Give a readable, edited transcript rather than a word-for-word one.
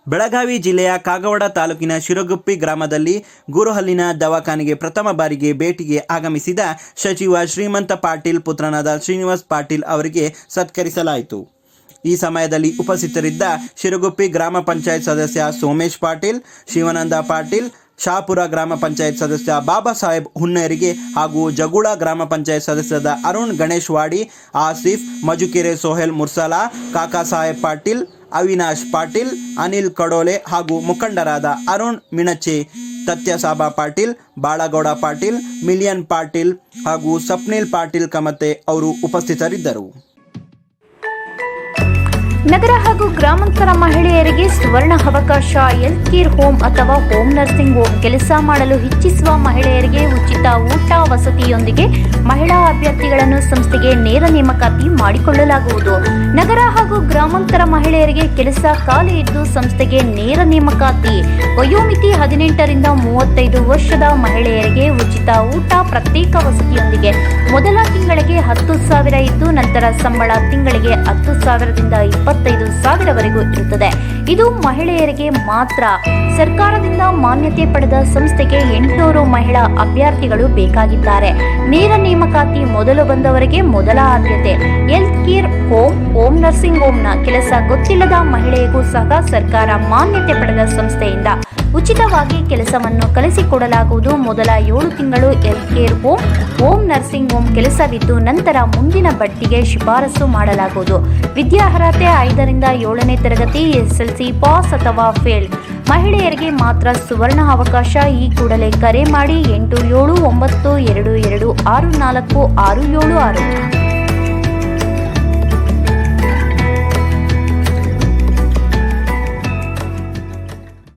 ಬೆಳಗಾವಿ ಜಿಲ್ಲೆಯ ಕಾಗವಾಡ ತಾಲೂಕಿನ ಶಿರಗುಪ್ಪಿ ಗ್ರಾಮದಲ್ಲಿ ಗುರುಹಲ್ಲಿನ ದವಾಖಾನೆಗೆ ಪ್ರಥಮ ಬಾರಿಗೆ ಭೇಟಿಗೆ ಆಗಮಿಸಿದ ಸಚಿವ ಶ್ರೀಮಂತ ಪಾಟೀಲ್ ಪುತ್ರನಾದ ಶ್ರೀನಿವಾಸ್ ಪಾಟೀಲ್ ಅವರಿಗೆ ಸತ್ಕರಿಸಲಾಯಿತು. ಈ ಸಮಯದಲ್ಲಿ ಉಪಸ್ಥಿತರಿದ್ದ ಶಿರಗುಪ್ಪಿ ಗ್ರಾಮ ಪಂಚಾಯತ್ ಸದಸ್ಯ ಸೋಮೇಶ್ ಪಾಟೀಲ್, ಶಿವಾನಂದ ಪಾಟೀಲ್, ಶಹಾಪುರ ಗ್ರಾಮ ಪಂಚಾಯತ್ ಸದಸ್ಯ ಬಾಬಾ ಸಾಹೇಬ್ ಹುಣ್ಣೇರಿಗೆ ಹಾಗೂ ಜಗುಳ ಗ್ರಾಮ ಪಂಚಾಯತ್ ಸದಸ್ಯರಾದ ಅರುಣ್ ಗಣೇಶ್ ವಾಡಿ, ಆಸಿಫ್, ಮಜುಕೆರೆ ಸೋಹೆಲ್ ಮುರ್ಸಲಾ, ಕಾಕಾ ಸಾಹೇಬ್ ಪಾಟೀಲ್, ಅವಿನಾಶ್ ಪಾಟೀಲ್, ಅನಿಲ್ ಕಡೋಲೆ ಹಾಗೂ ಮುಖಂಡರಾದ ಅರುಣ್ ಮಿಣಚೆ, ತತ್ಯಸಾಬಾ ಪಾಟೀಲ್, ಬಾಳಗೌಡ ಪಾಟೀಲ್, ಮಿಲಿಯನ್ ಪಾಟೀಲ್ ಹಾಗೂ ಸಪ್ನಿಲ್ ಪಾಟೀಲ್ ಕಮತೆ ಅವರು ಉಪಸ್ಥಿತರಿದ್ದರು. ನಗರ ಹಾಗೂ ಗ್ರಾಮಾಂತರ ಮಹಿಳೆಯರಿಗೆ ಸುವರ್ಣ ಅವಕಾಶ. ಹೆಲ್ತ್ ಕೇರ್ ಹೋಮ್ ಅಥವಾ ಹೋಮ್ ನರ್ಸಿಂಗ್ ಹೋಮ್ ಕೆಲಸ ಮಾಡಲು ಇಚ್ಛಿಸುವ ಮಹಿಳೆಯರಿಗೆ ಉಚಿತ ಊಟ ವಸತಿಯೊಂದಿಗೆ ಮಹಿಳಾ ಅಭ್ಯರ್ಥಿಗಳನ್ನು ಸಂಸ್ಥೆಗೆ ನೇರ ನೇಮಕಾತಿ ಮಾಡಿಕೊಳ್ಳಲಾಗುವುದು. ನಗರ ಹಾಗೂ ಗ್ರಾಮಾಂತರ ಮಹಿಳೆಯರಿಗೆ ಕೆಲಸ ಖಾಲಿ ಇದ್ದು ಸಂಸ್ಥೆಗೆ ನೇರ ನೇಮಕಾತಿ. ವಯೋಮಿತಿ 18 ರಿಂದ 35 ವರ್ಷದ ಮಹಿಳೆಯರಿಗೆ ಉಚಿತ ಊಟ, ಪ್ರತ್ಯೇಕ ವಸತಿಯೊಂದಿಗೆ ಮೊದಲ ತಿಂಗಳಿಗೆ 10,000 ಇದ್ದು ನಂತರ ಸಂಬಳ ತಿಂಗಳಿಗೆ 10,000 ದಿಂದ 25,000ವರೆಗೂ ಇರುತ್ತದೆ. ಇದು ಮಹಿಳೆಯರಿಗೆ ಮಾತ್ರ. ಸರ್ಕಾರದಿಂದ ಮಾನ್ಯತೆ ಪಡೆದ ಸಂಸ್ಥೆಗೆ 800 ಮಹಿಳಾ ಅಭ್ಯರ್ಥಿಗಳು ಬೇಕಾಗಿದ್ದಾರೆ. ನೇರ ನೇಮಕಾತಿ ಮೊದಲು ಬಂದವರಿಗೆ ಮೊದಲ ಆದ್ಯತೆ. Health care home, home nursing ಹೋಮ್ನ ಕೆಲಸ ಗೊತ್ತಿಲ್ಲದ ಮಹಿಳೆಗೂ ಸಹ ಸರ್ಕಾರ ಮಾನ್ಯತೆ ಪಡೆದ ಸಂಸ್ಥೆಯಿಂದ ಉಚಿತವಾಗಿ ಕೆಲಸವನ್ನು ಕಲಿಸಿಕೊಡಲಾಗುವುದು. ಮೊದಲ 7 ತಿಂಗಳು health care home, home nursing home ಕೆಲಸವಿದ್ದು ನಂತರ ಮುಂದಿನ ಬಡ್ತಿಗೆ ಶಿಫಾರಸು ಮಾಡಲಾಗುವುದು. ವಿದ್ಯಾರ್ಹತೆ 5 ರಿಂದ 7ನೇ ತರಗತಿ, SSLC ಪಾಸ್ ಅಥವಾ ಫೇಲ್. ಮಹಿಳೆಯರಿಗೆ ಮಾತ್ರ ಸುವರ್ಣ ಅವಕಾಶ. ಈ ಕೂಡಲೇ ಕರೆ ಮಾಡಿ 8792264676.